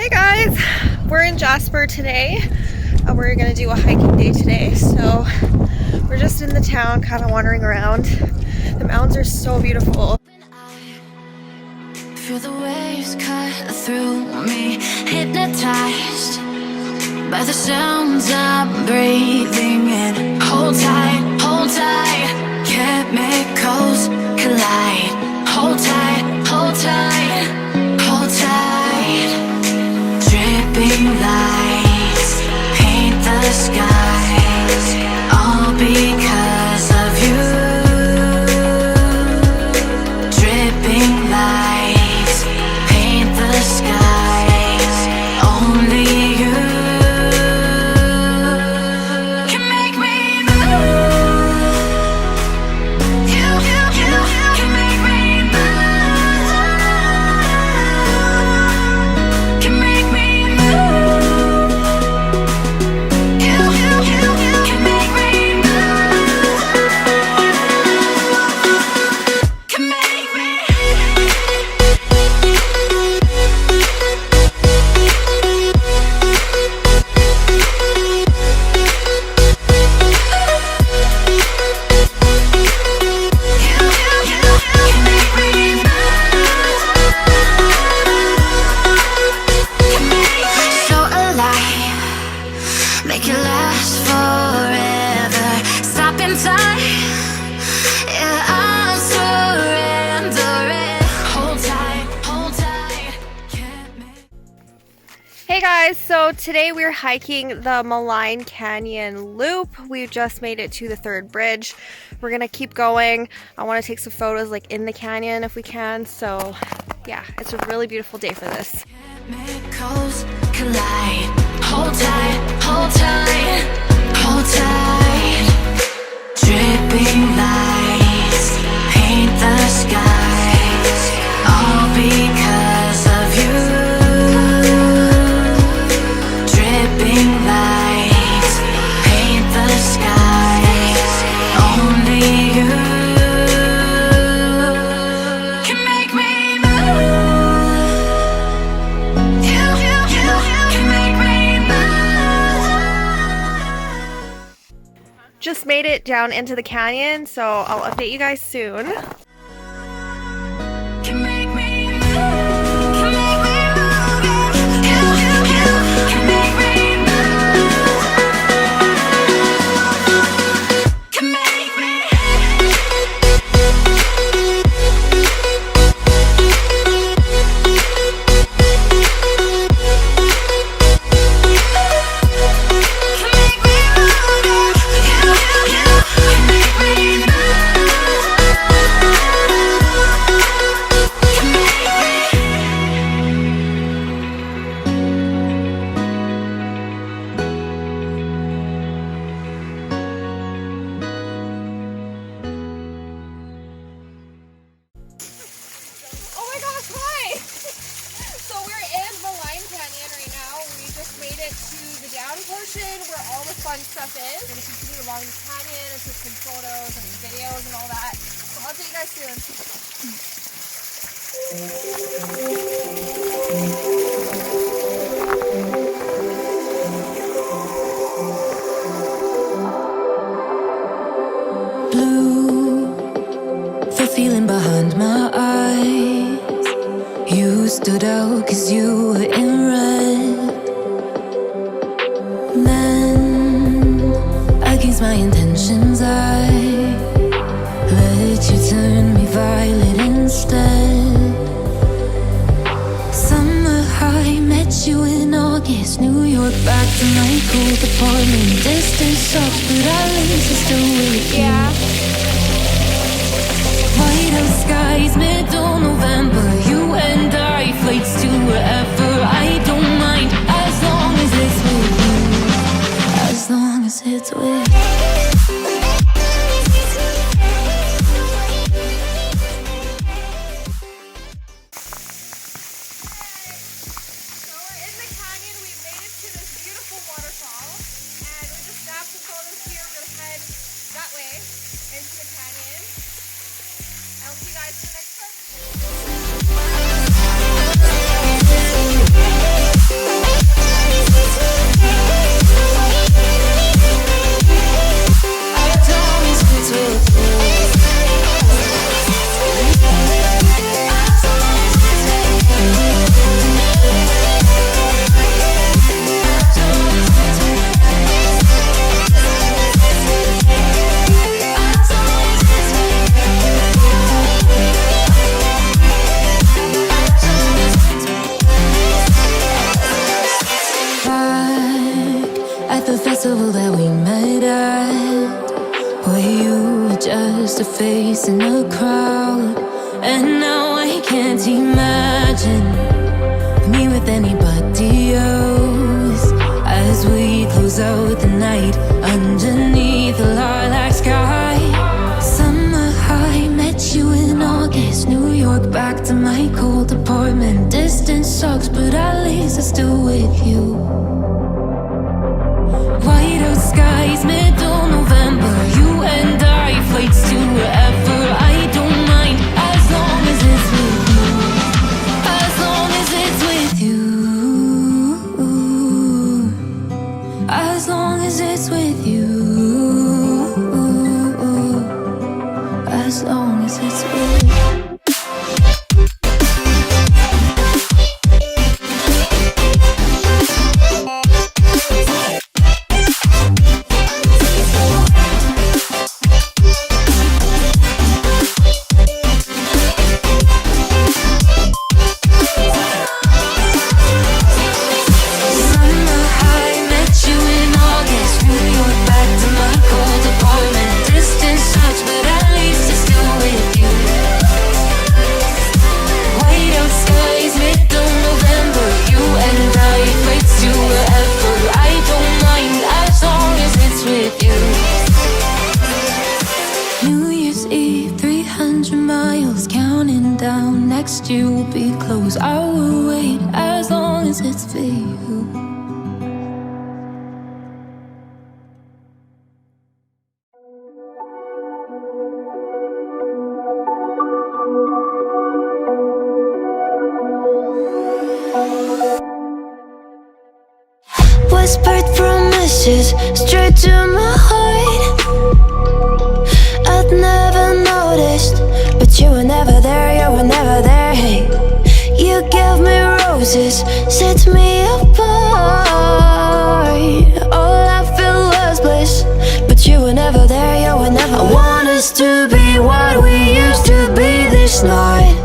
Hey guys, we're in Jasper today. We're gonna do a hiking day today, so we're just in the town kind of wandering around. The mountains are so beautiful. Feel the waves cut through me, hypnotized by the sounds I'm breathing in. Hold tight, chemicals collide. Hold tight, hold tight, hold tight. Dripping lights paint the skies, all because of you. Dripping lights paint the skies, only you can make me move. You can make me move. Can make me move. You can make me move. Can make me. So alive, make it last forever. Stop in time, yeah, I'm surrendering. Hold tight, can't make. Hey guys, so today we're hiking the Maligne Canyon loop. We just made it to the third bridge. We're gonna keep going. I want to take some photos like in the canyon if we can. So yeah, it's a really beautiful day for this. Chemicals collide. Hold tight, hold tight, hold tight. Dripping lights paint the skies, all because of you. Dripping lights paint the skies, only you can make me move. You can make me move. Just made it down into the canyon, so I'll update you guys soon. Can make me move. Can make me move. You can make me move. Can make me. Can make me move. You can make me Oh my gosh, hi! So we're in Maligne Canyon right now. We just made it to the down portion where all the fun stuff is. We're going to continue along the canyon and take some photos and videos and all that. So I'll see you guys soon. Blue, the feeling behind my eyes. You stood out 'cause you were in red. Then, against my intentions, I let you turn me violet instead. Summer high, met you in August. New York, back to my cold apartment. Distance sucks, but at least I'm still with you. Yeah. White out skies, middle November. You and I, flights to wherever. I don't mind, as long as it's with you. As long as it's with you. So we're in the canyon. We made it to this beautiful waterfall. And we just snapped some photos here. We're going to head that way into the canyon. I'll see you guys in the next part. the festival that we met at, where you were just a face in a crowd. And now I can't imagine me with anybody else, as we close out the night underneath the lilac sky. Summer high, met you in August, New York, back to my cold apartment. Distance sucks, but at least I'm still with you. White out skies, middle November, you and I, flights to wherever. I don't mind, as long as it's with you. As long as it's with you. As long as it's with you. As long as it's with you. Next year will be close. I will wait as long as it's for you. Whispered promises straight to my heart. I'd never noticed, but you were never there, you were never there, hey. You gave me roses, set me apart. All I feel was bliss, but you were never there, you were never there. I want us to be what we used to be this night.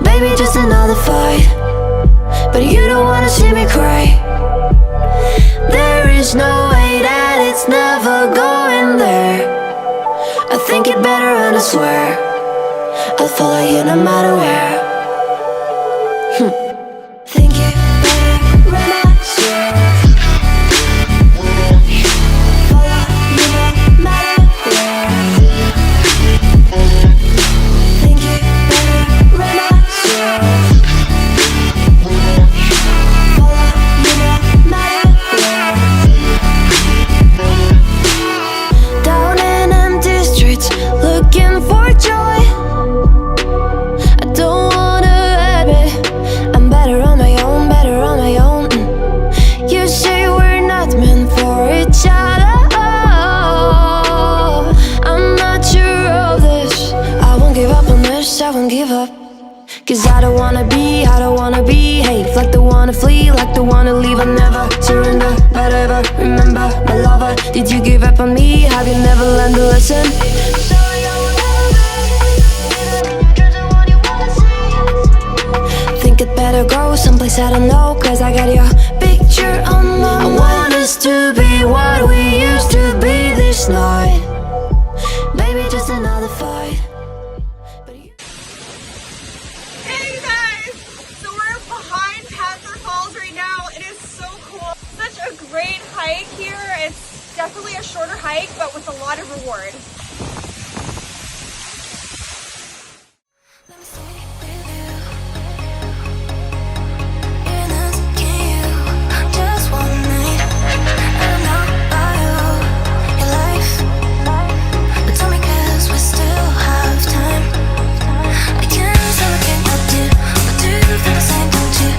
Baby, just another fight, but you don't wanna see me cry. There is no way that it's never going there. I think it better and I swear I'll follow you no matter where. Think it better and I swear follow you no matter where. Think it better and I swear follow you no matter where. Down in empty streets, looking for joy. I don't wanna admit I'm better on my own, better on my own. You say we're not meant for each other. I'm not sure of this. I won't give up on this, I won't give up. Cause I don't wanna be hate, like the one to flee, like the one to leave. I'll never surrender, but ever remember my lover. Did you give up on me? Have you never learned to listen? Sorry, I will never be the one you wanna see. Think it better go someplace I don't know, cause I got your picture on my mind. I want us to be what we used to be this night. Baby, just another fight. Hey guys! So we're behind Panther Falls right now. It is so cool. Such a great hike here. It's definitely a shorter hike, but with a lot of reward. Let me stay with you. You're not you. Just one night. I'm not by your life. But tell me 'cause we still have time. I can't say what can I do, but do you feel the same, don't you?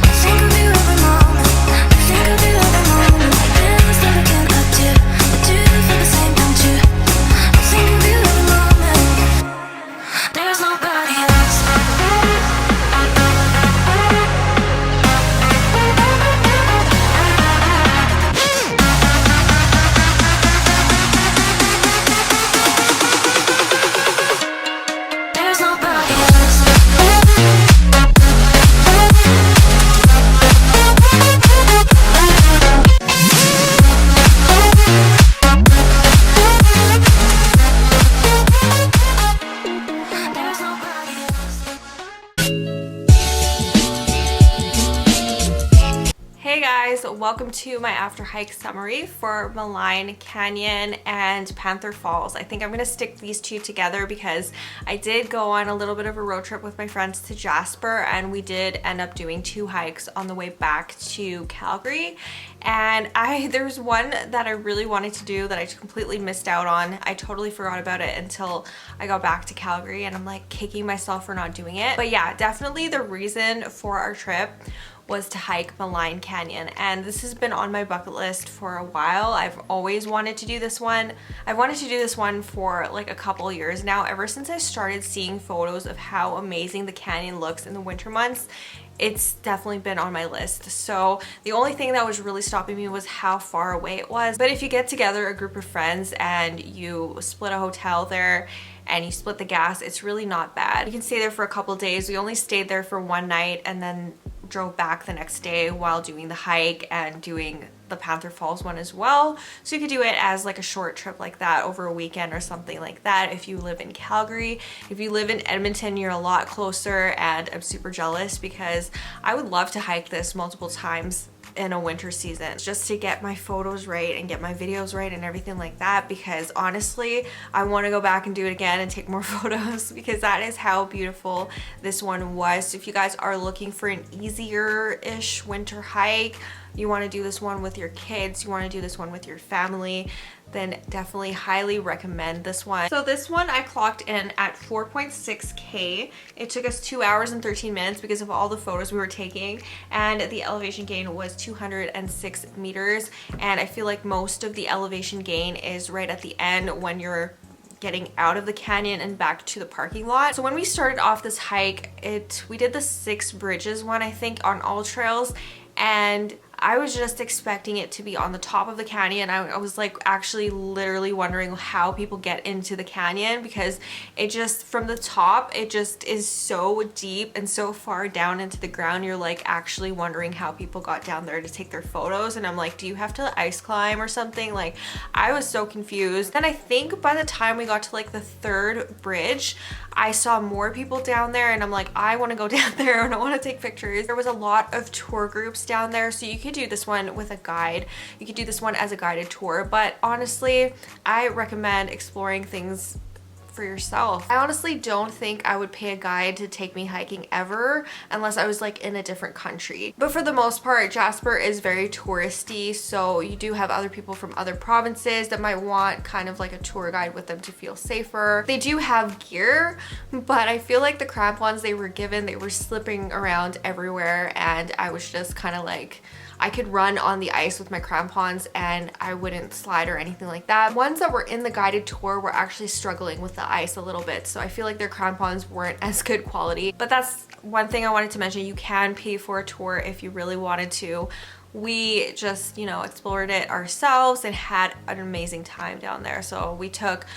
I think of you every moment. I think of you every moment. I can't say what can I do, but do you feel the same, don't you? welcome to my after hike summary for Maligne Canyon and Panther Falls. I think I'm gonna stick these two together because I did go on a little bit of a road trip with my friends to Jasper, and we did end up doing 2 hikes on the way back to Calgary. And there's one that I really wanted to do that I completely missed out on. I totally forgot about it until I got back to Calgary, and I'm like kicking myself for not doing it. But yeah, definitely the reason for our trip was to hike Maligne Canyon, and this has been on my bucket list for a while. I've always wanted to do this one. I've wanted to do this one for like a couple years now, ever since I started seeing photos of how amazing the canyon looks in the winter months. It's definitely been on my list. So the only thing that was really stopping me was how far away it was. But if you get together a group of friends and you split a hotel there and you split the gas, it's really not bad. You can stay there for a couple days. We only stayed there for 1 night and then drove back the next day while doing the hike and doing the Panther Falls one as well. So you could do it as like a short trip like that over a weekend or something like that if you live in Calgary. If you live in Edmonton, you're a lot closer, and I'm super jealous because I would love to hike this multiple times in a winter season just to get my photos right and get my videos right and everything like that, because honestly I want to go back and do it again and take more photos because that is how beautiful this one was. So if you guys are looking for an easier-ish winter hike, you want to do this one with your kids, you want to do this one with your family, then definitely highly recommend this one. So this one I clocked in at 4.6K. It took us 2 hours and 13 minutes because of all the photos we were taking, and the elevation gain was 206 meters. And I feel like most of the elevation gain is right at the end when you're getting out of the canyon and back to the parking lot. So when we started off this hike, we did the 6 bridges one, I think, on all trails, and I was just expecting it to be on the top of the canyon. I was like actually literally wondering how people get into the canyon, because it just, from the top, it just is so deep and so far down into the ground. You're like actually wondering how people got down there to take their photos. And I'm like, do you have to ice climb or something? Like, I was so confused. And I think by the time we got to like the 3rd bridge, I saw more people down there, and I'm like, I want to go down there and I want to take pictures. There was a lot of tour groups down there, so you could do this one with a guide. You could do this one as a guided tour, but honestly, I recommend exploring things for yourself. I honestly don't think I would pay a guide to take me hiking ever unless I was like in a different country. But for the most part, Jasper is very touristy, so you do have other people from other provinces that might want kind of like a tour guide with them to feel safer. They do have gear, but I feel like the crampons they were given, they were slipping around everywhere, and I was just kind of like, I could run on the ice with my crampons and I wouldn't slide or anything like that. Ones that were in the guided tour were actually struggling with the ice a little bit, so I feel like their crampons weren't as good quality. But that's one thing I wanted to mention. You can pay for a tour if you really wanted to. We just, you know, explored it ourselves and had an amazing time down there. So we took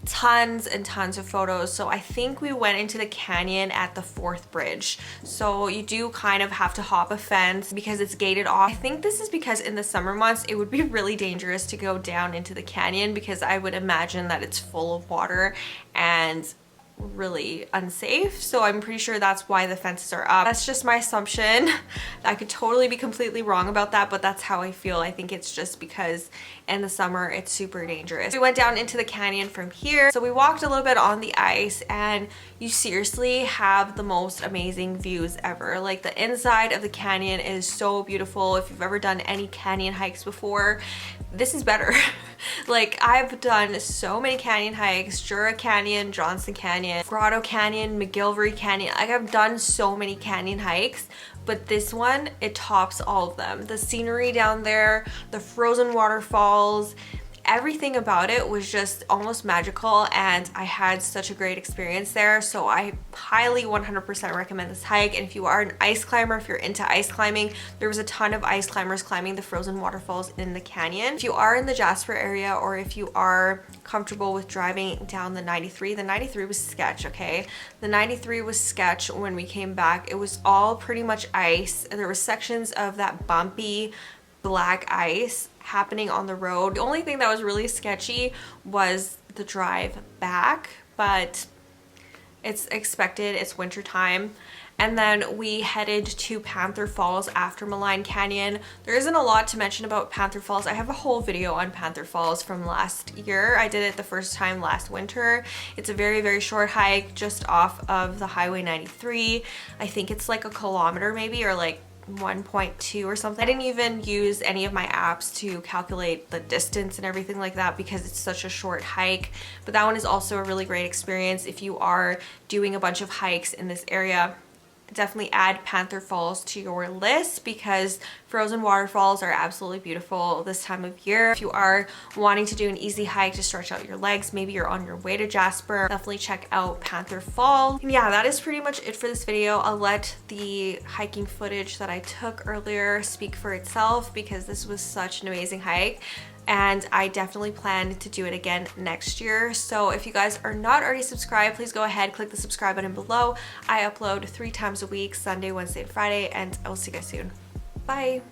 tons and tons of photos. So I think we went into the canyon at the 4th bridge, so you do kind of have to hop a fence because it's gated off. I think this is because in the summer months it would be really dangerous to go down into the canyon, because I would imagine that it's full of water and really unsafe. So I'm pretty sure that's why the fences are up. That's just my assumption. I could totally be completely wrong about that, but that's how I feel. I think it's just because in the summer it's super dangerous. We went down into the canyon from here, so we walked a little bit on the ice, and you seriously have the most amazing views ever. Like, the inside of the canyon is so beautiful. If you've ever done any canyon hikes before, this is better. Like, I've done so many canyon hikes: Jura Canyon, Johnston Canyon, Grotto Canyon, McGillivray Canyon. Like, I've done so many canyon hikes, but this one, it tops all of them. The scenery down there, the frozen waterfalls, everything about it was just almost magical, and I had such a great experience there. So I highly 100% recommend this hike. And if you are an ice climber, if you're into ice climbing, there was a ton of ice climbers climbing the frozen waterfalls in the canyon. If you are in the Jasper area, or if you are comfortable with driving down the 93 was sketch, okay? The 93 was sketch when we came back. It was all pretty much ice. There were sections of that bumpy black ice happening on the road. The only thing that was really sketchy was the drive back, but it's expected. It's winter time, And then we headed to Panther Falls after Maligne Canyon. There isn't a lot to mention about Panther Falls. I have a whole video on Panther Falls from last year. I did it the first time last winter. It's a very, very short hike just off of the Highway 93. I think it's like a kilometer maybe, or like 1.2 or something. I didn't even use any of my apps to calculate the distance and everything like that because it's such a short hike. But that one is also a really great experience if you are doing a bunch of hikes in this area. Definitely add Panther Falls to your list because frozen waterfalls are absolutely beautiful this time of year. If you are wanting to do an easy hike to stretch out your legs, maybe you're on your way to Jasper, definitely check out Panther Fall. And yeah, that is pretty much it for this video. I'll let the hiking footage that I took earlier speak for itself because this was such an amazing hike. And I definitely plan to do it again next year. So if you guys are not already subscribed, please go ahead, click the subscribe button below. I upload 3 times a week, Sunday, Wednesday, and Friday, and I will see you guys soon. Bye.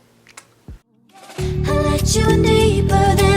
I let you deeper than